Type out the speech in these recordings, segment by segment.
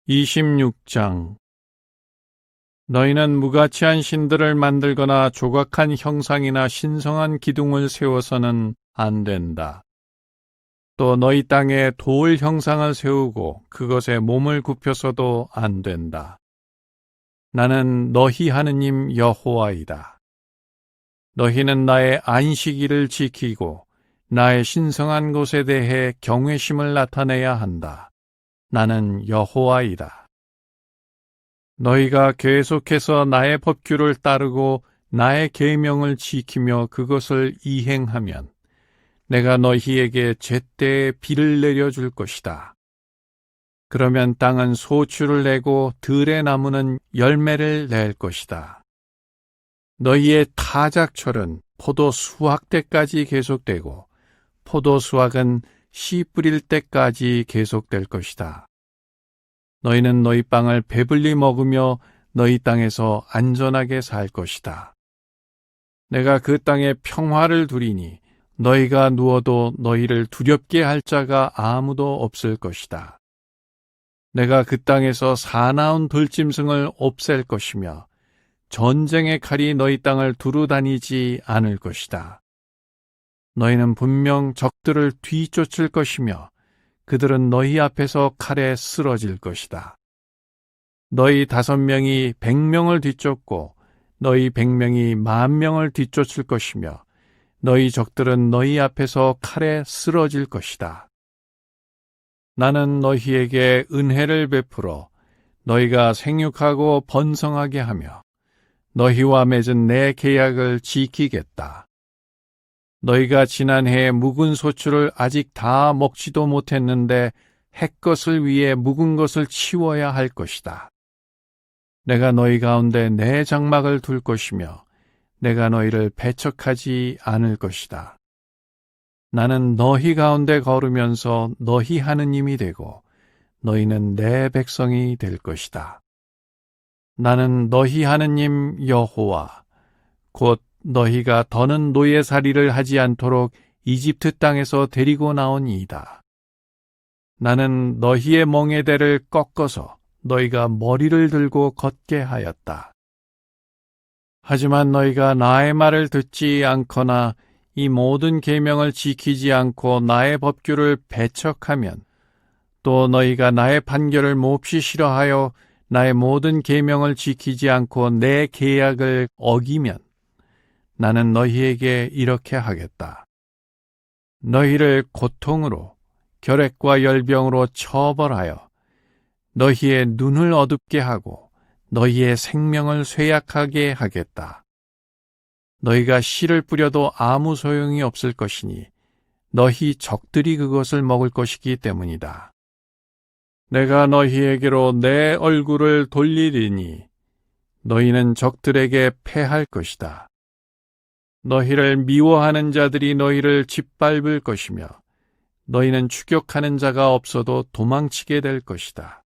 26장. 너희는 무가치한 신들을 만들거나 조각한 형상이나 신성한 기둥을 세워서는 안 된다. 또 너희 땅에 돌 형상을 세우고 그것에 몸을 굽혀서도 안 된다. 나는 너희 하느님 여호와이다. 너희는 나의 안식일을 지키고 나의 신성한 곳에 대해 경외심을 나타내야 한다. 나는 여호와이다. 너희가 계속해서 나의 법규를 따르고 나의 계명을 지키며 그것을 이행하면 내가 너희에게 제때에 비를 내려줄 것이다. 그러면 땅은 소출을 내고 들의 나무는 열매를 낼 것이다. 너희의 타작철은 포도 수확 때까지 계속되고 포도 수확은 씨 뿌릴 때까지 계속될 것이다. 너희는 너희 빵을 배불리 먹으며 너희 땅에서 안전하게 살 것이다. 내가 그 땅에 평화를 두리니 너희가 누워도 너희를 두렵게 할 자가 아무도 없을 것이다. 내가 그 땅에서 사나운 들짐승을 없앨 것이며 전쟁의 칼이 너희 땅을 두루 다니지 않을 것이다. 너희는 분명 적들을 뒤쫓을 것이며 그들은 너희 앞에서 칼에 쓰러질 것이다. 너희 5명이 100명을 뒤쫓고 너희 100명이 10,000명을 뒤쫓을 것이며 너희 적들은 너희 앞에서 칼에 쓰러질 것이다. 나는 너희에게 은혜를 베풀어 너희가 생육하고 번성하게 하며 너희와 맺은 내 계약을 지키겠다. 너희가 지난해에 묵은 소출을 아직 다 먹지도 못했는데 햇것을 위해 묵은 것을 치워야 할 것이다. 내가 너희 가운데 내 장막을 둘 것이며 내가 너희를 배척하지 않을 것이다. 나는 너희 가운데 걸으면서 너희 하느님이 되고 너희는 내 백성이 될 것이다. 나는 너희 하느님 여호와 곧 너희가 더는 노예살이를 하지 않도록 이집트 땅에서 데리고 나온 이이다. 나는 너희의 멍에대를 꺾어서 너희가 머리를 들고 걷게 하였다. 하지만 너희가 나의 말을 듣지 않거나 이 모든 계명을 지키지 않고 나의 법규를 배척하면 또 너희가 나의 판결을 몹시 싫어하여 나의 모든 계명을 지키지 않고 내 계약을 어기면 나는 너희에게 이렇게 하겠다. 너희를 고통으로 결핵과 열병으로 처벌하여 너희의 눈을 어둡게 하고 너희의 생명을 쇠약하게 하겠다. 너희가 씨를 뿌려도 아무 소용이 없을 것이니 너희 적들이 그것을 먹을 것이기 때문이다. 내가 너희에게로 내 얼굴을 돌리리니 너희는 적들에게 패할 것이다. 너희를 미워하는 자들이 너희를 짓밟을 것이며 너희는 추격하는 자가 없어도 도망치게 될 것이다.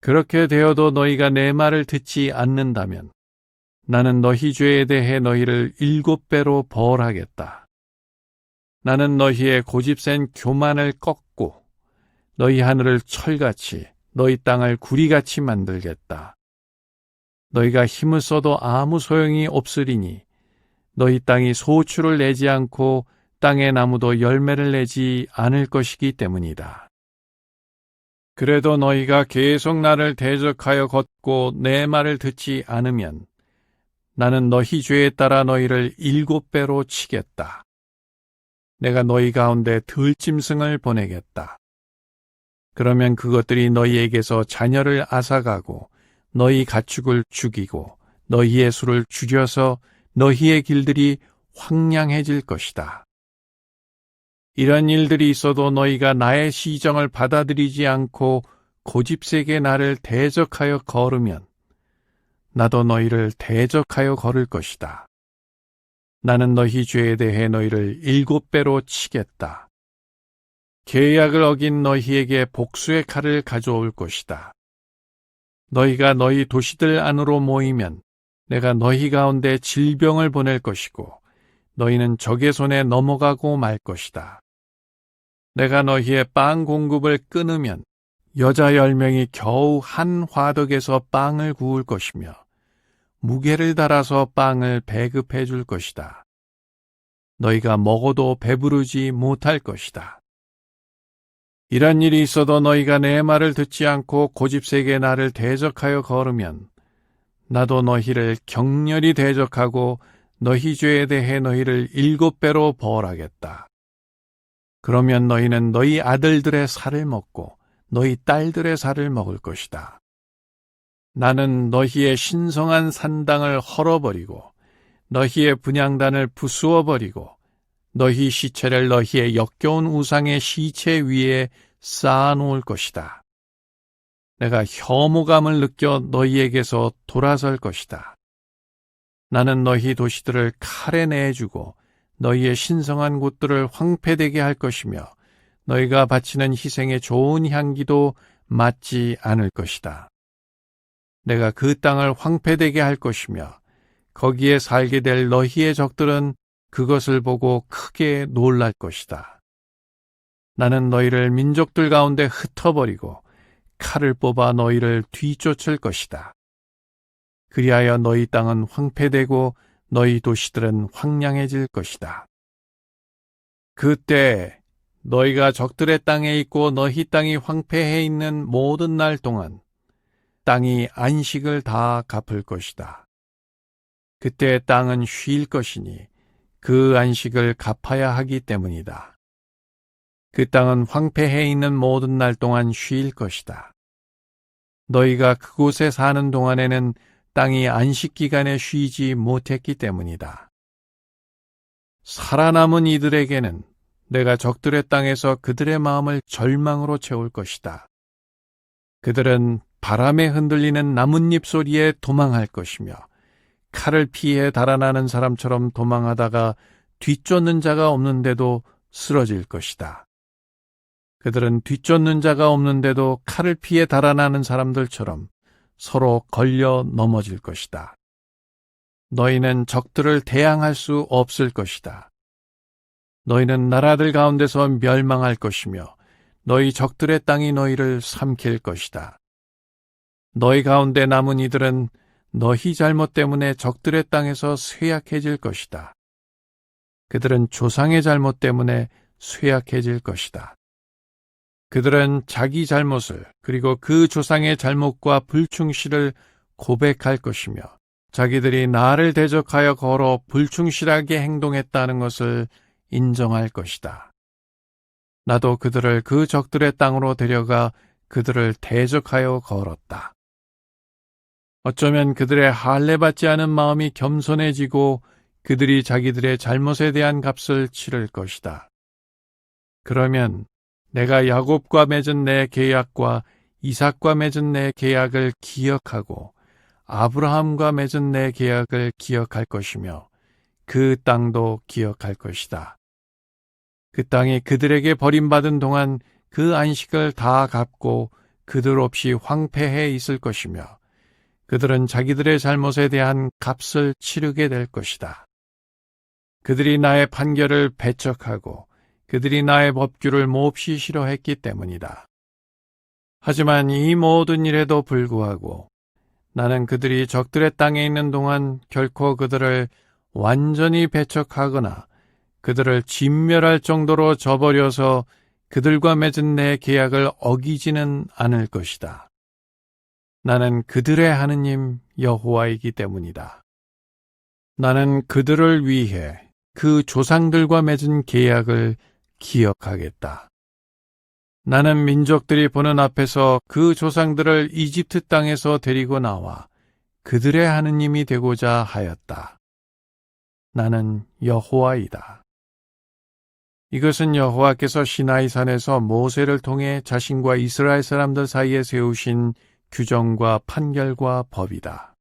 그렇게 되어도 너희가 내 말을 듣지 않는다면 나는 너희 죄에 대해 너희를 7배로 벌하겠다. 나는 너희의 고집센 교만을 꺾고 너희 하늘을 철같이 너희 땅을 구리같이 만들겠다. 너희가 힘을 써도 아무 소용이 없으리니 너희 땅이 소출을 내지 않고 땅의 나무도 열매를 내지 않을 것이기 때문이다. 그래도 너희가 계속 나를 대적하여 걷고 내 말을 듣지 않으면 나는 너희 죄에 따라 너희를 7배로 치겠다. 내가 너희 가운데 들짐승을 보내겠다. 그러면 그것들이 너희에게서 자녀를 앗아가고 너희 가축을 죽이고 너희의 수를 줄여서 너희의 길들이 황량해질 것이다. 이런 일들이 있어도 너희가 나의 시정을 받아들이지 않고 고집세게 나를 대적하여 걸으면 나도 너희를 대적하여 걸을 것이다. 나는 너희 죄에 대해 너희를 7배로 치겠다. 계약을 어긴 너희에게 복수의 칼을 가져올 것이다. 너희가 너희 도시들 안으로 모이면 내가 너희 가운데 질병을 보낼 것이고 너희는 적의 손에 넘어가고 말 것이다. 내가 너희의 빵 공급을 끊으면 여자 10명이 겨우 한 화덕에서 빵을 구울 것이며 무게를 달아서 빵을 배급해 줄 것이다. 너희가 먹어도 배부르지 못할 것이다. 이런 일이 있어도 너희가 내 말을 듣지 않고 고집세게 나를 대적하여 걸으면 나도 너희를 격렬히 대적하고 너희 죄에 대해 너희를 7배로 벌하겠다. 그러면 너희는 너희 아들들의 살을 먹고 너희 딸들의 살을 먹을 것이다. 나는 너희의 신성한 산당을 헐어버리고 너희의 분향단을 부수어버리고 너희 시체를 너희의 역겨운 우상의 시체 위에 쌓아놓을 것이다. 내가 혐오감을 느껴 너희에게서 돌아설 것이다. 나는 너희 도시들을 칼에 내주고 너희의 신성한 곳들을 황폐되게 할 것이며 너희가 바치는 희생의 좋은 향기도 맞지 않을 것이다. 내가 그 땅을 황폐되게 할 것이며 거기에 살게 될 너희의 적들은 그것을 보고 크게 놀랄 것이다. 나는 너희를 민족들 가운데 흩어버리고 칼을 뽑아 너희를 뒤쫓을 것이다. 그리하여 너희 땅은 황폐되고 너희 도시들은 황량해질 것이다. 그때 너희가 적들의 땅에 있고 너희 땅이 황폐해 있는 모든 날 동안 땅이 안식을 다 갚을 것이다. 그때 땅은 쉴 것이니 그 안식을 갚아야 하기 때문이다. 그 땅은 황폐해 있는 모든 날 동안 쉴 것이다. 너희가 그곳에 사는 동안에는 땅이 안식기간에 쉬지 못했기 때문이다. 살아남은 이들에게는 내가 적들의 땅에서 그들의 마음을 절망으로 채울 것이다. 그들은 바람에 흔들리는 나뭇잎 소리에 도망할 것이며 칼을 피해 달아나는 사람처럼 도망하다가 뒤쫓는 자가 없는데도 쓰러질 것이다. 그들은 뒤쫓는 자가 없는데도 칼을 피해 달아나는 사람들처럼 서로 걸려 넘어질 것이다. 너희는 적들을 대항할 수 없을 것이다. 너희는 나라들 가운데서 멸망할 것이며 너희 적들의 땅이 너희를 삼킬 것이다. 너희 가운데 남은 이들은 너희 잘못 때문에 적들의 땅에서 쇠약해질 것이다. 그들은 조상의 잘못 때문에 쇠약해질 것이다. 그들은 자기 잘못을 그리고 그 조상의 잘못과 불충실을 고백할 것이며 자기들이 나를 대적하여 걸어 불충실하게 행동했다는 것을 인정할 것이다. 나도 그들을 그 적들의 땅으로 데려가 그들을 대적하여 걸었다. 어쩌면 그들의 할례받지 않은 마음이 겸손해지고 그들이 자기들의 잘못에 대한 값을 치를 것이다. 그러면 내가 야곱과 맺은 내 계약과 이삭과 맺은 내 계약을 기억하고 아브라함과 맺은 내 계약을 기억할 것이며 그 땅도 기억할 것이다. 그 땅이 그들에게 버림받은 동안 그 안식을 다 갚고 그들 없이 황폐해 있을 것이며 그들은 자기들의 잘못에 대한 값을 치르게 될 것이다. 그들이 나의 판결을 배척하고 그들이 나의 법규를 몹시 싫어했기 때문이다. 하지만 이 모든 일에도 불구하고 나는 그들이 적들의 땅에 있는 동안 결코 그들을 완전히 배척하거나 그들을 진멸할 정도로 저버려서 그들과 맺은 내 계약을 어기지는 않을 것이다. 나는 그들의 하느님 여호와이기 때문이다. 나는 그들을 위해 그 조상들과 맺은 계약을 기억하겠다. 나는 민족들이 보는 앞에서 그 조상들을 이집트 땅에서 데리고 나와 그들의 하느님이 되고자 하였다. 나는 여호와이다. 이것은 여호와께서 시나이산에서 모세를 통해 자신과 이스라엘 사람들 사이에 세우신 규정과 판결과 법이다.